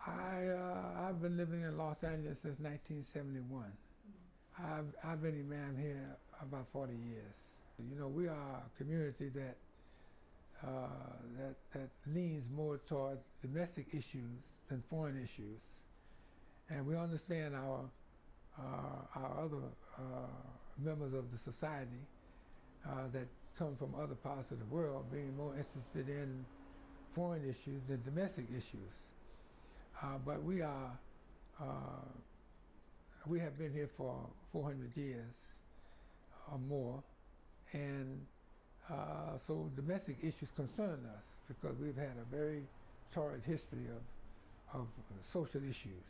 I've been living in Los Angeles since 1971. I've been imam here about 40 years. You know, we are a community that that leans more toward domestic issues than foreign issues, and we understand our other members of the society that come from other parts of the world being more interested in foreign issues than domestic issues. But we have been here for 400 years or more, and so domestic issues concern us because we've had a very torrid history of social issues.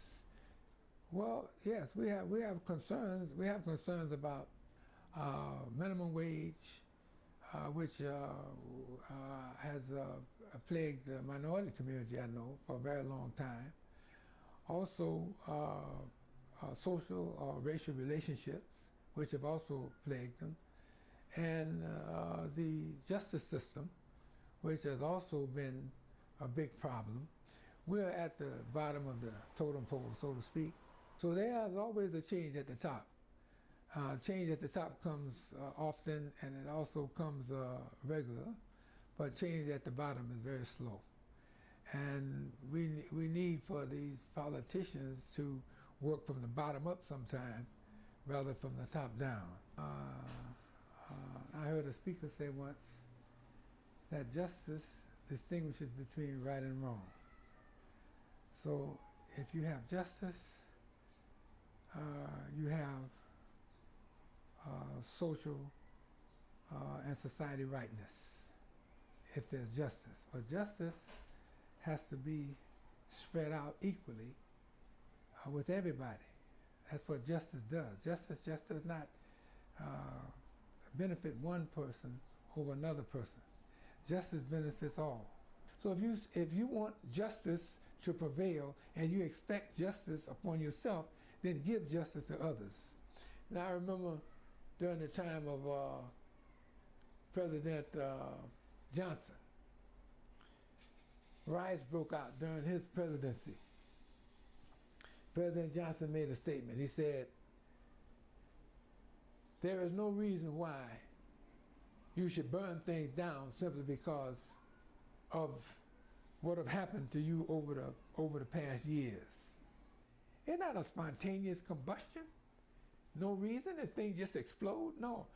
Well, yes, we have concerns. We have concerns about minimum wage, which has plagued the minority community, I know, for a very long time. Also, social or racial relationships, which have also plagued them, and the justice system, which has also been a big problem. We're at the bottom of the totem pole, so to speak. So there's always a change at the top. Change at the top comes often, and it also comes regular, but change at the bottom is very slow. And we need for these politicians to work from the bottom up sometime, rather from the top down. I heard a speaker say once that justice distinguishes between right and wrong. So if you have justice, you have social and society rightness, if there's justice. But justice has to be spread out equally with everybody. That's what justice does. Justice just does not benefit one person over another person. Justice benefits all. So if you want justice to prevail and you expect justice upon yourself, then give justice to others. Now I remember during the time of President Johnson, riots broke out during his presidency. President Johnson made a statement. He said, "There is no reason why you should burn things down simply because of what have happened to you over the past years." It's not a spontaneous combustion. No reason that things just explode. No.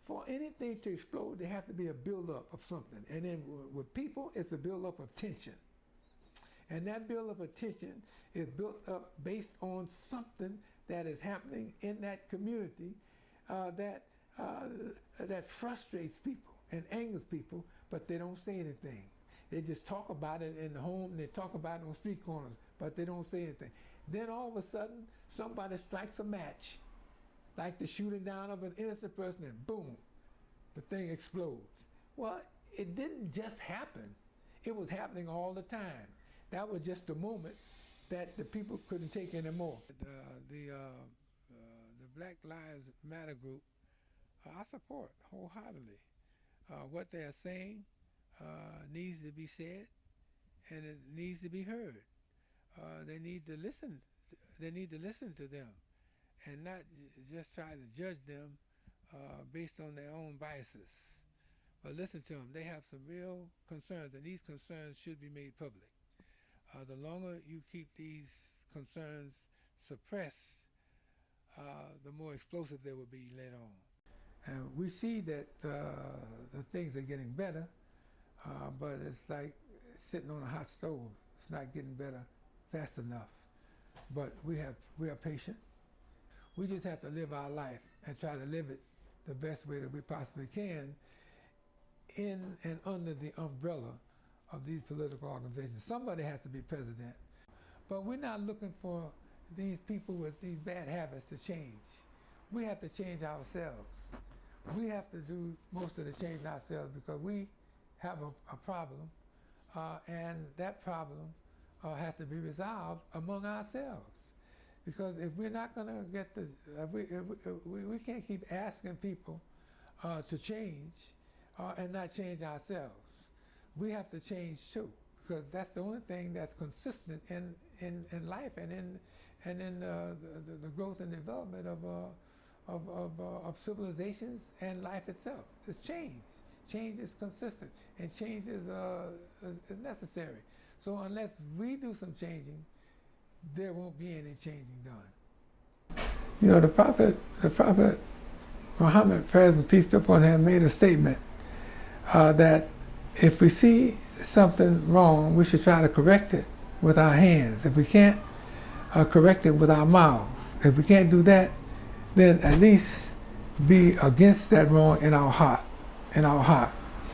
For anything to explode, there has to be a buildup of something. And then with people, it's a buildup of tension. And that buildup of tension is built up based on something that is happening in that community that frustrates people and angers people, but they don't say anything. They just talk about it in the home, they talk about it on street corners, but they don't say anything. Then all of a sudden, somebody strikes a match, like the shooting down of an innocent person, and boom, the thing explodes. Well, it didn't just happen. It was happening all the time. That was just the moment that the people couldn't take anymore. The Black Lives Matter group, I support wholeheartedly. What they are saying needs to be said, and it needs to be heard. They need to listen. They need to listen to them, and not just try to judge them based on their own biases. But listen to them. They have some real concerns, and these concerns should be made public. The longer you keep these concerns suppressed, the more explosive they will be later on. And we see that the things are getting better, but it's like sitting on a hot stove. It's not getting better fast enough. But we are patient. We just have to live our life and try to live it the best way that we possibly can in and under the umbrella of these political organizations. Somebody has to be president. But we're not looking for these people with these bad habits to change. We have to change ourselves. We have to do most of the change ourselves because we have a problem, and that problem has to be resolved among ourselves. Because if we're not going to get we can't keep asking people to change and not change ourselves. We have to change too. Because because that's the only thing that's consistent in life and in the growth and development of civilizations and life itself. It's change. Change is consistent, and change is necessary. So unless we do some changing, there won't be any changing done. You know, the Prophet Muhammad, praise and peace be upon him, made a statement that if we see something wrong, we should try to correct it with our hands. If we can't correct it with our mouths, if we can't do that, then at least be against that wrong in our heart.